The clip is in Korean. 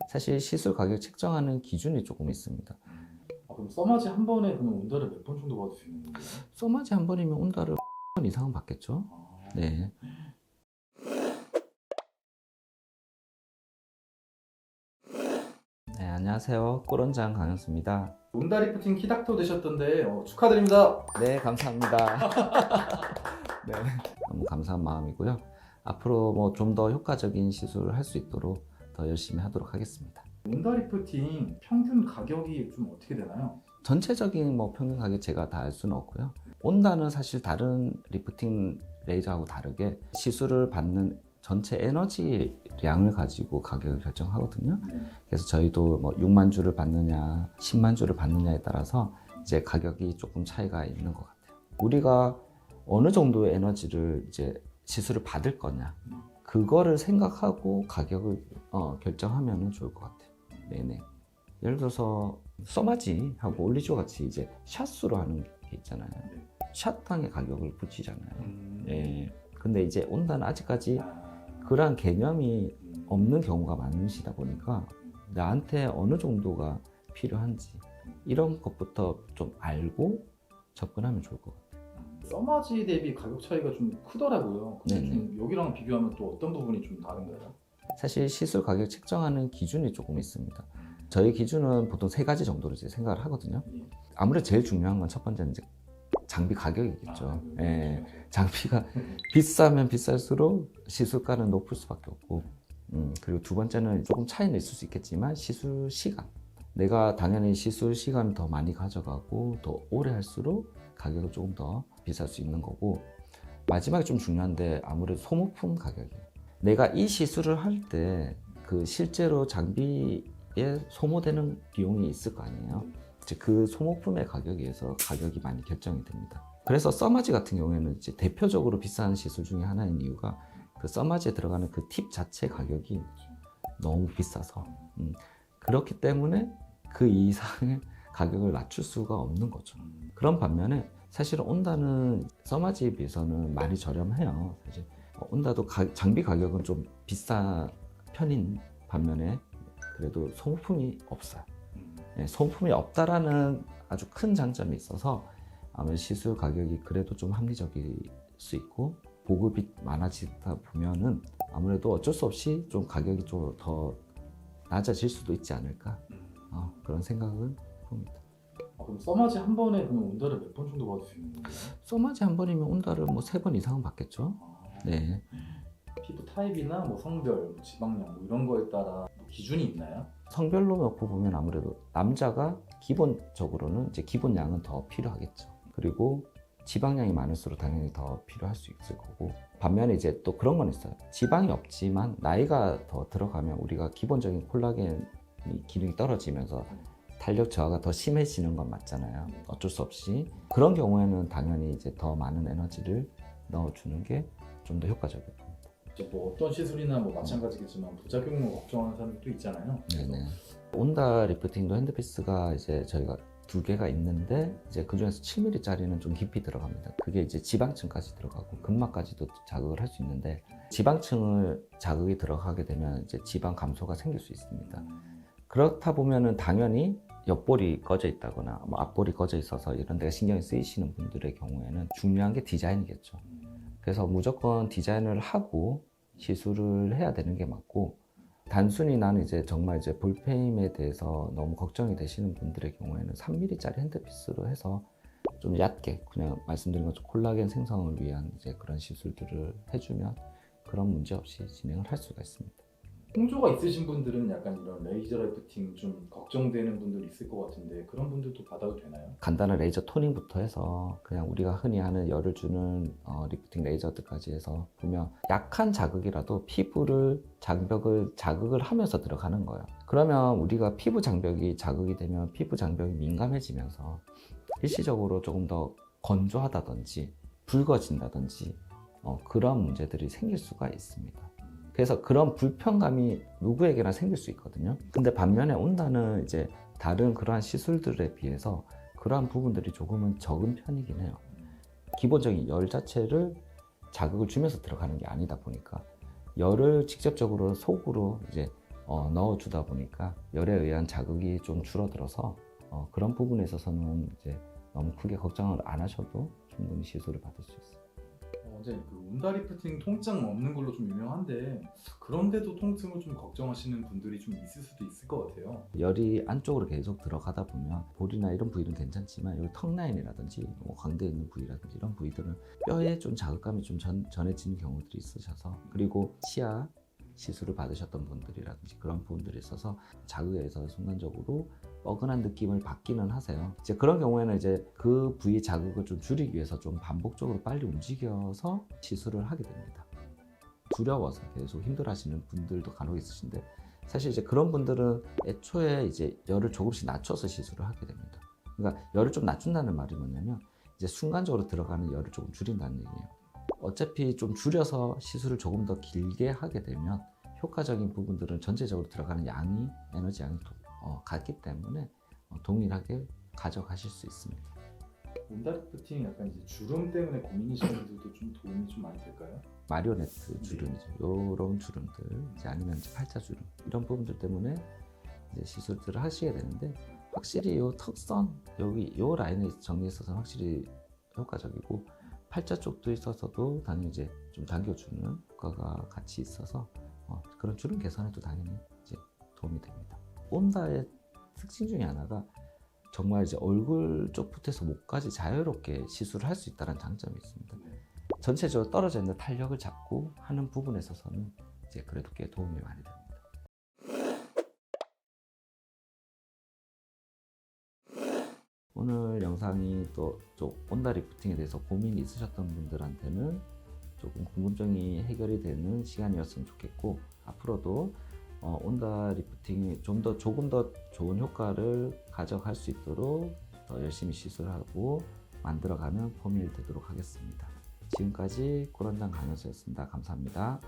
사실 시술 가격 책정하는 기준이 조금 있습니다. 그럼 써마지 한 번에 그러면 온달에 몇 번 정도 받을 수 있는 건가요? 써마지 한 번이면 온달을 번 이상은 받겠죠. 네. 네, 안녕하세요. 꿀원장 강현수입니다. 온달 리프팅 키닥터 되셨던데 축하드립니다. 네, 감사합니다. 네, 너무 감사한 마음이고요. 앞으로 뭐 좀 더 효과적인 시술을 할 수 있도록 더 열심히 하도록 하겠습니다. 온달 리프팅 평균 가격이 좀 어떻게 되나요? 전체적인 뭐 평균 가격 제가 다 알 수는 없고요. 온다는 사실 다른 리프팅 레이저하고 다르게 시술을 받는 전체 에너지량을 가지고 가격을 결정하거든요. 그래서 저희도 뭐 6만 주를 받느냐, 10만 주를 받느냐에 따라서 이제 가격이 조금 차이가 있는 것 같아요. 우리가 어느 정도의 에너지를 이제 시술을 받을 거냐, 그거를 생각하고 가격을 결정하면 좋을 것 같아요. 네네. 예를 들어서 써마지하고 올리조 같이 이제 샷수로 하는 게 있잖아요. 샷당의 가격을 붙이잖아요. 예. 근데 이제 온다는 아직까지 그러한 개념이 없는 경우가 많으시다 보니까 나한테 어느 정도가 필요한지 이런 것부터 좀 알고 접근하면 좋을 것 같아요. 써마지 대비 가격 차이가 좀 크더라고요. 근데 네네. 좀 여기랑 비교하면 또 어떤 부분이 좀 다른가요? 사실 시술 가격 책정하는 기준이 조금 있습니다. 저희 기준은 보통 3가지 정도로 이제 생각을 하거든요. 아무래도 제일 중요한 건 첫 번째는 이제 장비 가격이겠죠. 예, 장비가 비싸면 비쌀수록 시술가는 높을 수밖에 없고, 그리고 두 번째는 조금 차이는 있을 수 있겠지만 시술 시간. 내가 당연히 시술 시간을 더 많이 가져가고 더 오래 할수록 가격은 조금 더 비쌀 수 있는 거고, 마지막에 좀 중요한데 아무래도 소모품 가격이에요. 내가 이 시술을 할 때 그 실제로 장비에 소모되는 비용이 있을 거 아니에요. 그 소모품의 가격에 의해서 가격이 많이 결정이 됩니다. 그래서 써마지 같은 경우에는 이제 대표적으로 비싼 시술 중에 하나인 이유가 그 써마지에 들어가는 그 팁 자체 가격이 너무 비싸서 그렇기 때문에 그 이상의 가격을 낮출 수가 없는 거죠. 그런 반면에 사실은 온다는 써마지에 비해서는 많이 저렴해요. 사실 온다도 장비 가격은 좀 비싼 편인 반면에 그래도 소모품이 없어요. 소모품이 없다라는 아주 큰 장점이 있어서 아무래도 시술 가격이 그래도 좀 합리적일 수 있고, 보급이 많아지다 보면은 아무래도 어쩔 수 없이 좀 가격이 좀 더 낮아질 수도 있지 않을까, 그런 생각을 합니다. 그럼 써마지 한 번에 그러면 온달에 몇 번 정도 받을 수 있는 건가요? 써마지 한 번이면 온달을 뭐 3번 이상은 받겠죠. 네. 피부 타입이나 뭐 성별, 뭐 지방량 뭐 이런 거에 따라 뭐 기준이 있나요? 성별로 놓고 보면 아무래도 남자가 기본적으로는 이제 기본량은 더 필요하겠죠. 그리고 지방량이 많을수록 당연히 더 필요할 수 있을 거고, 반면에 이제 또 그런 건 있어요. 지방이 없지만 나이가 더 들어가면 우리가 기본적인 콜라겐 기능이 떨어지면서 탄력 저하가 더 심해지는 건 맞잖아요. 어쩔 수 없이. 그런 경우에는 당연히 이제 더 많은 에너지를 넣어주는 게 좀 더 효과적이에요. 이제 뭐 어떤 시술이나 뭐 마찬가지겠지만 부작용을 걱정하는 사람들도 있잖아요. 네네. 온다 리프팅도 핸드피스가 이제 저희가 2개가 있는데 이제 그 중에서 7mm짜리는 좀 깊이 들어갑니다. 그게 이제 지방층까지 들어가고 근막까지도 자극을 할 수 있는데, 지방층을 자극이 들어가게 되면 이제 지방 감소가 생길 수 있습니다. 그렇다 보면은 당연히 옆볼이 꺼져 있다거나 뭐 앞볼이 꺼져 있어서 이런 데가 신경이 쓰이시는 분들의 경우에는 중요한 게 디자인이겠죠. 그래서 무조건 디자인을 하고 시술을 해야 되는 게 맞고, 단순히 나는 이제 정말 이제 볼페임에 대해서 너무 걱정이 되시는 분들의 경우에는 3mm짜리 핸드피스로 해서 좀 얕게 그냥 말씀드린 것처럼 콜라겐 생성을 위한 이제 그런 시술들을 해주면 그런 문제 없이 진행을 할 수가 있습니다. 홍조가 있으신 분들은 약간 이런 레이저 리프팅 좀 걱정되는 분들 있을 것 같은데 그런 분들도 받아도 되나요? 간단한 레이저 토닝부터 해서 그냥 우리가 흔히 하는 열을 주는 리프팅 레이저들까지 해서 보면 약한 자극이라도 피부를 장벽을 자극을 하면서 들어가는 거예요. 그러면 우리가 피부 장벽이 자극이 되면 피부 장벽이 민감해지면서 일시적으로 조금 더 건조하다든지 붉어진다든지 그런 문제들이 생길 수가 있습니다. 그래서 그런 불편감이 누구에게나 생길 수 있거든요. 근데 반면에 온다는 이제 다른 그러한 시술들에 비해서 그러한 부분들이 조금은 적은 편이긴 해요. 기본적인 열 자체를 자극을 주면서 들어가는 게 아니다 보니까 열을 직접적으로 속으로 이제 넣어주다 보니까 열에 의한 자극이 좀 줄어들어서 그런 부분에 있어서는 이제 너무 크게 걱정을 안 하셔도 충분히 시술을 받을 수 있어요. 이제 그 온다리프팅 통증 없는 걸로 좀 유명한데 그런데도 통증을 좀 걱정하시는 분들이 좀 있을 수도 있을 것 같아요. 열이 안쪽으로 계속 들어가다 보면 볼이나 이런 부위는 괜찮지만 여기 턱 라인이라든지 뭐 광대에 있는 부위라든지 이런 부위들은 뼈에 좀 자극감이 좀 전해지는 경우들이 있으셔서, 그리고 치아 시술을 받으셨던 분들이라든지 그런 부분들이 있어서 자극에 의해서 순간적으로 뻐근한 느낌을 받기는 하세요. 이제 그런 경우에는 이제 그 부위 자극을 좀 줄이기 위해서 좀 반복적으로 빨리 움직여서 시술을 하게 됩니다. 두려워서 계속 힘들어하시는 분들도 간혹 있으신데, 사실 이제 그런 분들은 애초에 이제 열을 조금씩 낮춰서 시술을 하게 됩니다. 그러니까 열을 좀 낮춘다는 말이 뭐냐면 이제 순간적으로 들어가는 열을 조금 줄인다는 얘기예요. 어차피 좀 줄여서 시술을 조금 더 길게 하게 되면 효과적인 부분들은 전체적으로 들어가는 양이, 에너지 양이 같기 때문에 동일하게 가져가실 수 있습니다. 온다리프팅 약간 이제 주름 때문에 고민이신 분들도 좀 도움이 좀 많이 될까요? 마리오네트 주름이죠. 요런 주름들, 이제 아니면 이제 팔자 주름, 이런 부분들 때문에 이제 시술들을 하시게 되는데, 확실히 요 턱선, 여기 요 라인을 정리했어서 확실히 효과적이고, 팔자 쪽도 있어서도 당연히 이제 좀 당겨주는 효과가 같이 있어서 그런 주름 개선에도 당연히 이제 도움이 됩니다. 온다의 특징 중에 하나가 정말 이제 얼굴 쪽부터 해서 목까지 자유롭게 시술을 할 수 있다는 장점이 있습니다. 전체적으로 떨어져 있는 탄력을 잡고 하는 부분에 있어서는 이제 그래도 꽤 도움이 많이 됩니다. 오늘 영상이 또 온다리프팅에 대해서 고민이 있으셨던 분들한테는 조금 궁금증이 해결이 되는 시간이었으면 좋겠고, 앞으로도 온다리프팅이 조금 더 좋은 효과를 가져갈 수 있도록 더 열심히 시술하고 만들어가는 포밀 되도록 하겠습니다. 지금까지 꿀원장 강현수였습니다. 감사합니다.